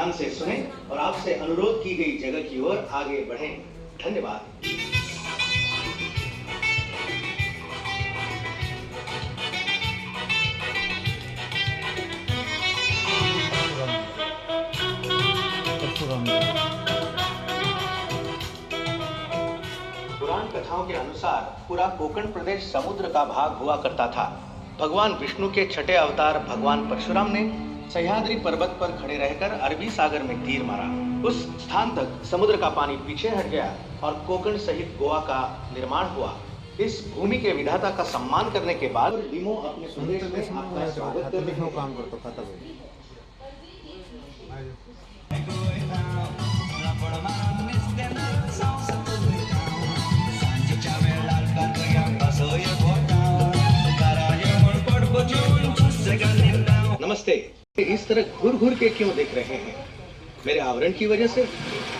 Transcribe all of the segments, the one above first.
ध्यान से सुने और आपसे अनुरोध की गई जगह की ओर आगे बढ़ें। धन्यवाद। पुराण कथाओं के अनुसार पूरा कोकण प्रदेश समुद्र का भाग हुआ करता था। भगवान विष्णु के छठे अवतार भगवान परशुराम ने सह्याद्री पर्वत पर खड़े रहकर अरबी सागर में तीर मारा। उस स्थान तक समुद्र का पानी पीछे हट गया और कोकण सहित गोवा का निर्माण हुआ। इस भूमि के विधाता का सम्मान करने के बाद लिमो अपने प्रदेश में आपका स्वागत करने का काम करता है। नमस्ते। इस तरह घूर घूर के क्यों देख रहे हैं? मेरे आवरण की वजह से?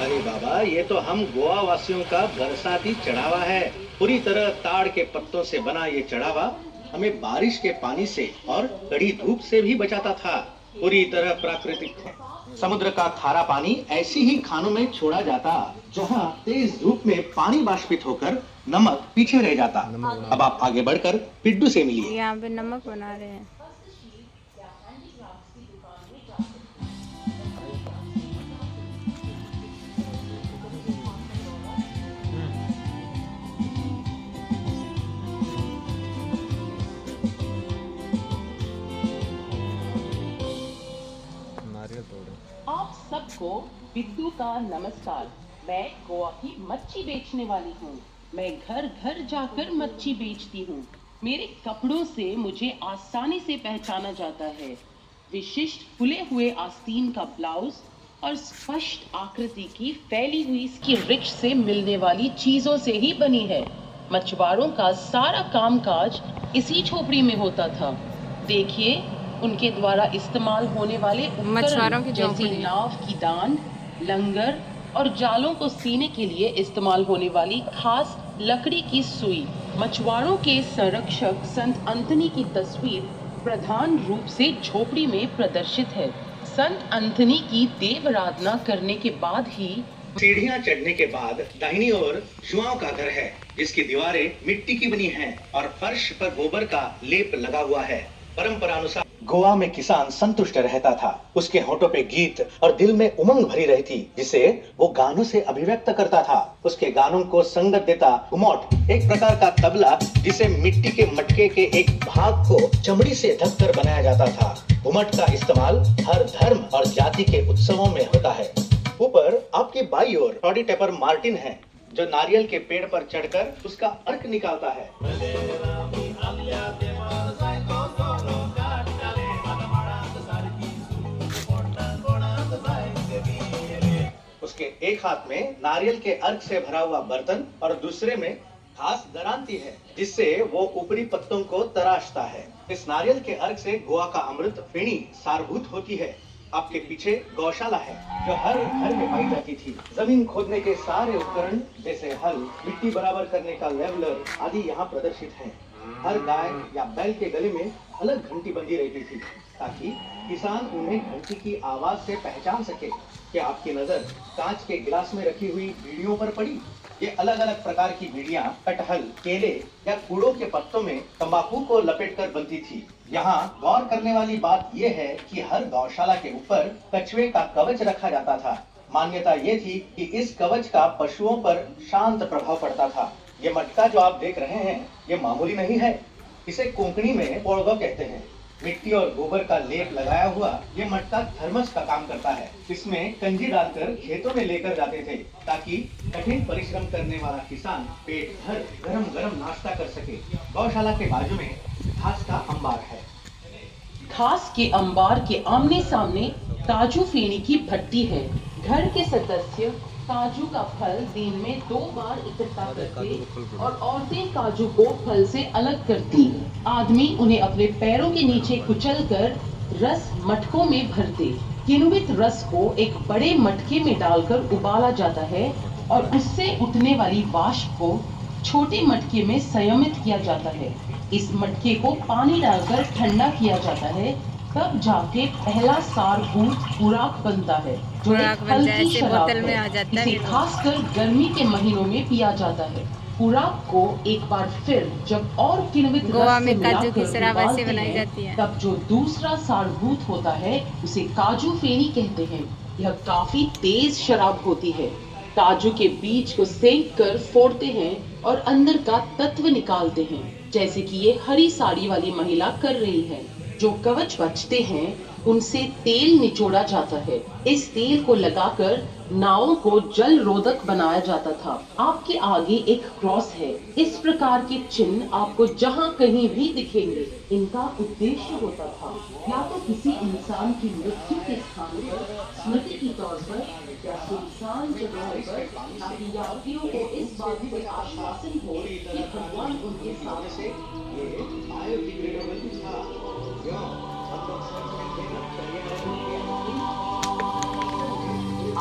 अरे बाबा, ये तो हम गोवा वासियों का बरसाती चढ़ावा है। पूरी तरह ताड़ के पत्तों से बना ये चढ़ावा हमें बारिश के पानी से और कड़ी धूप से भी बचाता था। पूरी तरह प्राकृतिक है। समुद्र का खारा पानी ऐसी ही खानों में छोड़ा जाता जहाँ तेज धूप में पानी बाष्पित होकर नमक पीछे रह जाता। अब आप आगे बढ़कर पिड्डू से मिलिए। यहाँ पे नमक बना रहे हैं। आप सबको बिट्टू का नमस्कार। मैं गोवा की मच्छी बेचने वाली हूँ। मैं घर घर जाकर मच्छी बेचती हूँ। मेरे कपड़ों से मुझे आसानी से पहचाना जाता है। विशिष्ट फुले हुए आस्तीन का ब्लाउज और स्पष्ट आकृति की फैली हुई इसकी रिच से मिलने वाली चीजों से ही बनी है। मछुआरों का सारा कामकाज इसी झोपड़ी में होता था। देखिए, उनके द्वारा इस्तेमाल होने वाले उपकरण जैसे नाव की दान, लंगर और जालों को सीने के लिए इस्तेमाल होने वाली खास लकड़ी की सुई। मछुआरों के संरक्षक संत अंथनी की तस्वीर प्रधान रूप से झोपड़ी में प्रदर्शित है। संत अंथनी की देवाराधना करने के बाद ही सीढ़ियां चढ़ने के बाद दाहिनी ओर जुआओं का घर है, जिसकी दीवारें मिट्टी की बनी हैं और फर्श पर गोबर का लेप लगा हुआ है। परंपरा अनुसार गोवा में किसान संतुष्ट रहता था। उसके होठों पे गीत और दिल में उमंग भरी रहती, जिसे वो गानों से अभिव्यक्त करता था। उसके गानों को संगत देता घुमौट, एक प्रकार का तबला जिसे मिट्टी के मटके के एक भाग को चमड़ी से ढककर बनाया जाता था। घुमट का इस्तेमाल हर धर्म और जाति के उत्सवों में होता है। ऊपर आपकी बाई ओर टॉडी टेपर मार्टिन है, जो नारियल के पेड़ पर चढ़कर उसका अर्क निकालता है। उसके एक हाथ में नारियल के अर्क से भरा हुआ बर्तन और दूसरे में खास दरांती है, जिससे वो ऊपरी पत्तों को तराशता है। इस नारियल के अर्क से गोवा का अमृत फेणी सारभूत होती है। आपके पीछे गौशाला है, जो हर घर में पाई जाती थी। जमीन खोदने के सारे उपकरण जैसे हल, मिट्टी बराबर करने का लेवलर आदि यहाँ प्रदर्शित हैं। हर गाय या बैल के गले में अलग घंटी बंधी रहती थी, ताकि किसान उन्हें घंटी की आवाज से पहचान सके। क्या आपकी नजर कांच के गिलास में रखी हुई बीड़ियों पर पड़ी? ये अलग अलग प्रकार की बीड़ियां कटहल, केले या कूड़ों के पत्तों में तंबाकू को लपेटकर बनती थी। यहाँ गौर करने वाली बात यह है कि हर गौशाला के ऊपर कछुए का कवच रखा जाता था। मान्यता ये थी कि इस कवच का पशुओं पर शांत प्रभाव पड़ता था। ये मटका जो आप देख रहे हैं, ये मामूली नहीं है। इसे कोंकणी में पोड़गो कहते हैं। मिट्टी और गोबर का लेप लगाया हुआ ये मटका थर्मस का काम करता है। इसमें कंजी डालकर खेतों में लेकर जाते थे, ताकि कठिन परिश्रम करने वाला किसान पेट भर गरम गरम नाश्ता कर सके। गौशाला के बाजू में घास का अंबार है। घास के अंबार के आमने सामने काजू फेणी की भट्टी है। घर के सदस्य काजू का फल दिन में 2 बार इकट्ठा करते और औरतें काजू को फल से अलग करती। आदमी उन्हें अपने पैरों के नीचे कुचलकर रस मटकों में भरते। किण्वित रस को एक बड़े मटके में डालकर उबाला जाता है और उससे उठने वाली वाष्प को छोटे मटके में संयमित किया जाता है। इस मटके को पानी डालकर ठंडा किया जाता है तब जाके पहला सारभूत खुराक बनता है, जो खुराक एक बन जाए, हल्की ऐसे शराब बोतल में है। आ जाता है इसे फिर वो। खासकर गर्मी के महीनों में पिया जाता है। खुराक को एक बार फिर जब और किण्वित गोवा रस से में काजू की मिलाकर शराब ऐसे उबालते बनाई हैं, जाती है। तब जो दूसरा सारभूत होता है उसे काजू फेनी कहते हैं। यह काफी तेज शराब होती है। काजू के बीज को सेंक कर फोड़ते हैं और अंदर का तत्व निकालते हैं, जैसे कि ये हरी साड़ी वाली महिला कर रही है। जो कवच बचते हैं उनसे तेल निचोड़ा जाता है। इस तेल को लगाकर नावों को जल रोधक बनाया जाता था। आपके आगे एक क्रॉस है। इस प्रकार के चिन्ह आपको जहां कहीं भी दिखेंगे। इनका उद्देश्य होता था या तो किसी इंसान की मृत्यु के स्थान पर स्मृति के तौर पर या सुनसान जगहों पर, ताकि यात्रियों को इस बात से आश्वासन हो कि भगवान उनके साथ से ये बायोडिग्रेडेबल था। क्यों? हम लोग सर्च में थे ना पर्यावरण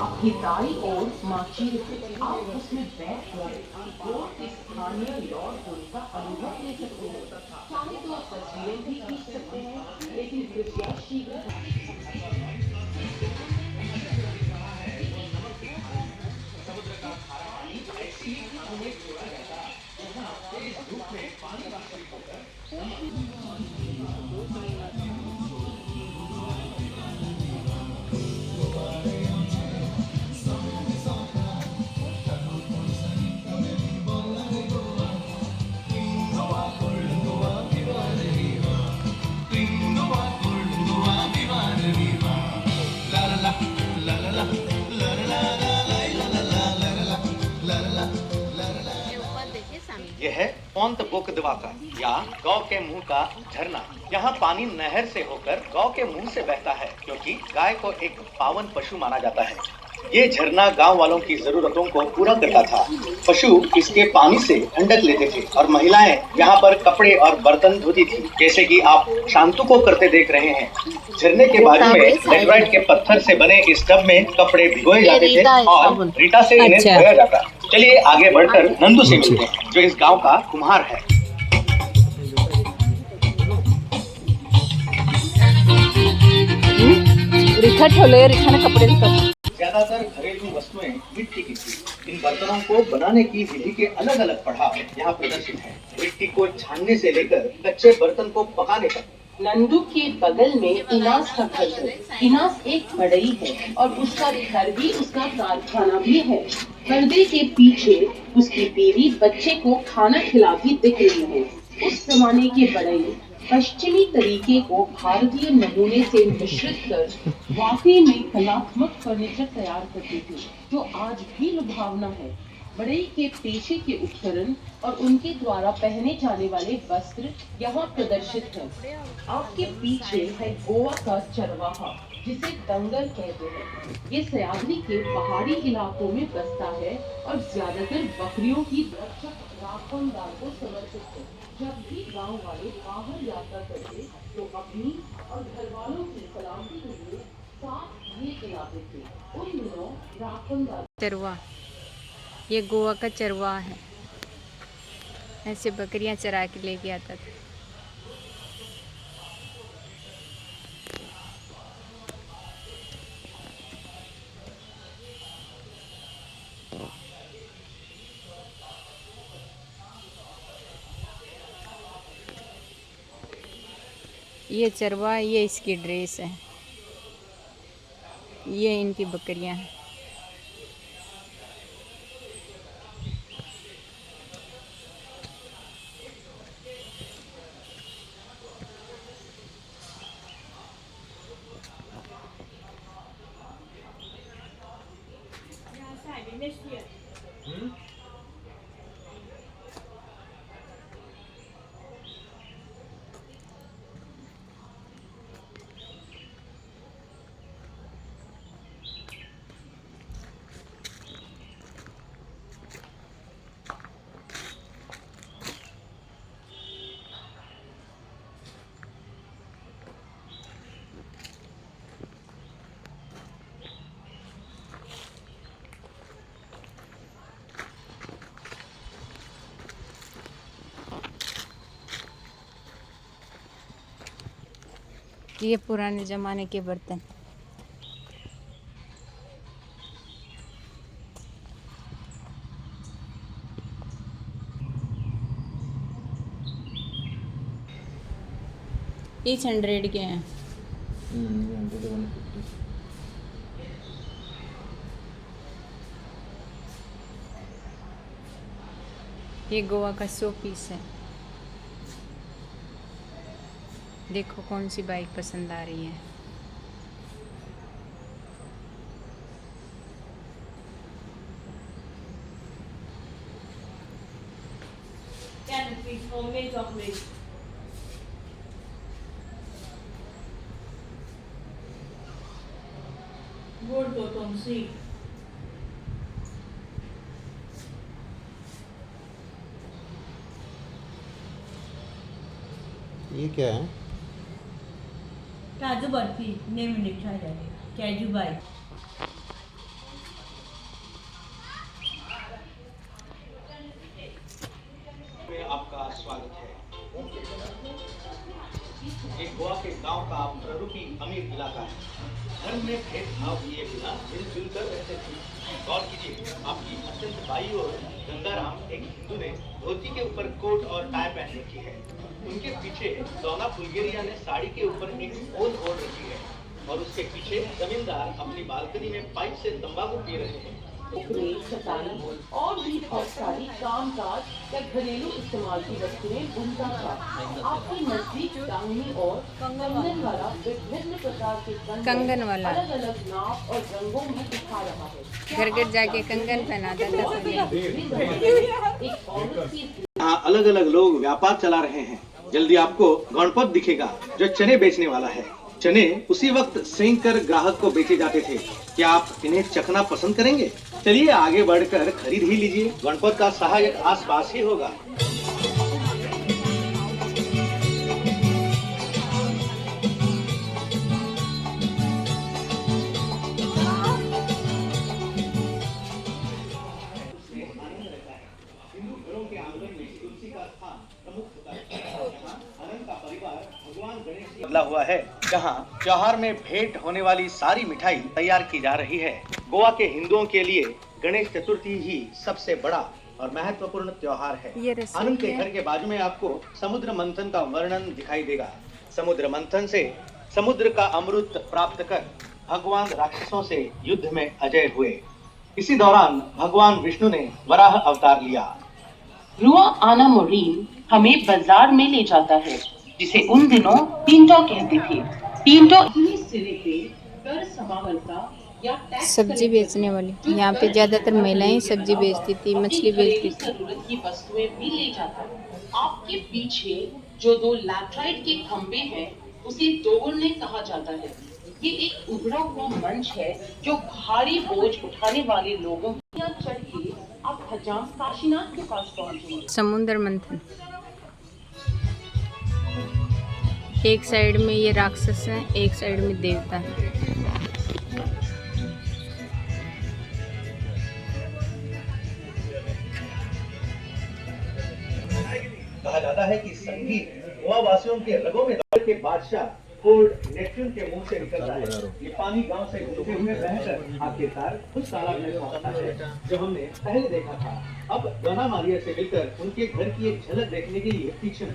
आपकी दाई ओर माचीर है। आप उसमें बैठ कर गोवा के स्थानीय लॉर्ड होने का अनुभव ले सकते हैं। चाहे तो आप तस्वीरें भी खींच सकते हैं, लेकिन कृपया शीघ्र समुद्र का खारा पानी ऐसी खानों में छोड़ा जाता जहाँ तेज धूप में पानी वाष्पित होकर ये ऊपर देखिए सामने। यह है पौंत बोकदवा का या गौ के मुंह का झरना। यहाँ पानी नहर से होकर गौ के मुंह से बहता है, क्योंकि गाय को एक पावन पशु माना जाता है। ये झरना गांव वालों की जरूरतों को पूरा करता था। पशु इसके पानी से ठंडक लेते थे और महिलाएं यहाँ पर कपड़े और बर्तन धोती थी, जैसे कि आप शांतु को करते देख रहे हैं। झरने के बाजू में लेटराइट के पत्थर से बने इस टब में कपड़े भिगोए जाते थे और रीटा से इन्हें अच्छा। धोया जाता। चलिए आगे बढ़कर नंदू से मिलते हैं, जो इस गांव का कुम्हार है। रिखा ठेवले रिखाने कपडे रिखा। ज्यादातर घरेलू वस्तुएं मिट्टी की थी। इन बर्तनों को बनाने की विधि के अलग अलग पड़ाव यहाँ प्रदर्शित हैं। मिट्टी को छानने से लेकर कच्चे बर्तन को पकाने तक। नंदू के बगल में इनास का घर है। इनास एक बढ़ई है और उसका घर भी उसका कारखाना भी है। पर्दे के पीछे उसकी बीवी बच्चे को खाना खिलाती दिख रही है। उस जमाने के बढ़ई पश्चिमी तरीके को भारतीय नमूने से मिश्रित कर वाकई में कलात्मक फर्नीचर तैयार करते थे, जो आज भी लुभावना है। बढ़ई के पेशे के उपकरण और उनके द्वारा पहने जाने वाले वस्त्र यहाँ प्रदर्शित हैं। आपके पीछे है गोवा का चरवाहा, जिसे दंगल कहते हैं। ये सयाजी के पहाड़ी इलाकों में बसता है और ज्यादातर बकरियों की रक्षक राखनदार को समर्पित है। जब भी गांव वाले बाहर यात्रा करते तो अपनी और घर वालों की सलामती के लिए साथ ये खिलाते थे। उन दिनों राखनदार चरवा, ये गोवा का चरवा है। ऐसे बकरियां चरा के लेके आता था। ये चरवा, ये इसकी ड्रेस है, ये इनकी बकरियां हैं। ये पुराने ज़माने के बर्तन। ये 100 के हैं। ये गोवा का 100 पीस है। देखो कौन सी बाइक पसंद आ रही है। ये क्या है? काजू बर्फी नेम लिखा जाए काजू बाई। में आपका स्वागत है। एक गोवा के गांव का प्ररूपी अमीर इलाका है। धर्म में भेदभाव किए बिना मिलजुल कर रहते थे। गौर कीजिए, आपकी अत्यंत बाई ओर गंगाराम एक हिंदू ने धोती के ऊपर कोट और टाई पहन रखी है। उनके पीछे दोना बुल्गेरिया ने साड़ी के ऊपर एक ओढ़ ओढ़ रखी है और उसके पीछे जमींदार अपनी बालकनी में पाइप से तंबाकू पी रहे हैं। टुकड़े, चटाई और भी बहुत सारी कामकाज या घरेलू इस्तेमाल की वस्तुएं बुनता था। आपकी नजदीक दाहिनी ओर कंगन वाला विभिन्न प्रकार के कंगन वाला अलग अलग नाप और रंगों में दिखा रहा है। घर घर जाके कंगन पहनाता था सभी। एक औरत की यहाँ अलग अलग लोग व्यापार चला रहे हैं। जल्दी आपको गणपत दिखेगा जो चने बेचने वाला है। चने उसी वक्त सेंक कर ग्राहक को बेचे जाते थे। क्या आप इन्हें चखना पसंद करेंगे? चलिए आगे बढ़कर खरीद ही लीजिए। गणपत का सहायक आसपास ही होगा। हिंदू घरों के आंगन में तुलसी का स्थान प्रमुख होता है। यहाँ अनंत का परिवार भगवान गणेश जी बदला हुआ है। जहाँ त्योहार में भेंट होने वाली सारी मिठाई तैयार की जा रही है। गोवा के हिंदुओं के लिए गणेश चतुर्थी ही सबसे बड़ा और महत्वपूर्ण त्योहार है। ये रसोई आनंद के है। घर के बाजू में आपको समुद्र मंथन का वर्णन दिखाई देगा। समुद्र मंथन से समुद्र का अमृत प्राप्त कर भगवान राक्षसों से युद्ध में अजय हुए। इसी दौरान भगवान विष्णु ने वराह अवतार लिया। रुआ आना मोरीन हमें बाजार में ले जाता है, जिसे उन दिनों टींटो कहते थे। टींटो इतने सिरे पे कर समावंता या टैक्स सब्जी बेचने वाली। यहाँ पे ज्यादातर महिलाएं सब्जी बेचती थी, मछली बेचती थी। जरूरत की वस्तुएं भी ले जाता है। आपके पीछे जो दो लैटराइट के खंबे हैं, उसे दोगुने कहा जाता है। ये एक उभरा हुआ मंच है जो भारी बोझ उठाने वाले लोगों को चढ़ के आप हजाम काशीनाथ के पास पहुंचेंगे। समुद्र मंथन। एक साइड में ये राक्षस है, एक साइड में देवता है। कहा जाता है कि संगीत गोवा वासियों के रगों में दौड़ के बादशाह फोर्ड नेपच्यून के मुंह से निकलता है। ये पानी गांव से घूमते हुए बहकर आखिरकार उस तालाब में पहुंचता है जो हमने पहले देखा था। अब दोना मारिया से मिलकर उनके घर की एक झलक देखने के लिए तीक्ष्ण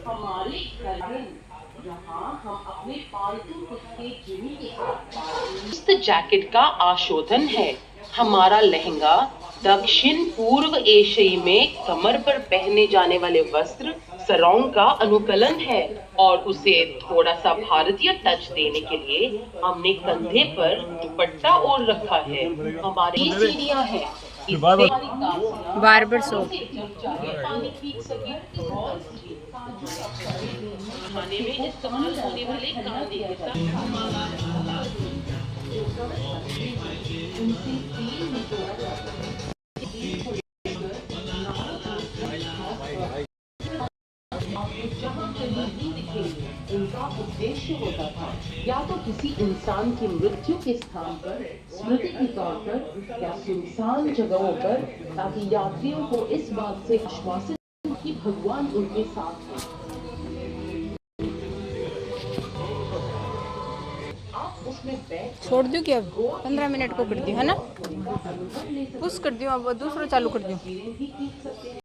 हमारे घर में यहाँ हम अपने पालतू कुत्ते जिमी के साथ इस जैकेट का आशोधन है। हमारा लहंगा दक्षिण पूर्व एशियाई में कमर पर पहने जाने वाले वस्त्र सरोंग का अनुकलन है और उसे थोड़ा सा भारतीय टच देने के लिए हमने कंधे पर दुपट्टा ओढ़ रखा है। हमारी सीढ़ियाँ हैं। Barber shop. पानी पी सके और खाने में इस्तेमाल होने वाले कांदे के साथ जहाँ कहीं दिखेंगे उनका उद्देश्य होता था या तो किसी इंसान की मृत्यु के स्थान पर स्मृति के तौर पर या सुनसान जगहों पर, ताकि यात्रियों को इस बात से आश्वासित कि भगवान उनके साथ है। में बैठ छोड़ दूँ क्या अब 15 मिनट को कर दूँ है ना, पुश कर दूँ अब दूसरा चालू कर दूँ। तस्वीरें भी खींच सकते हैं।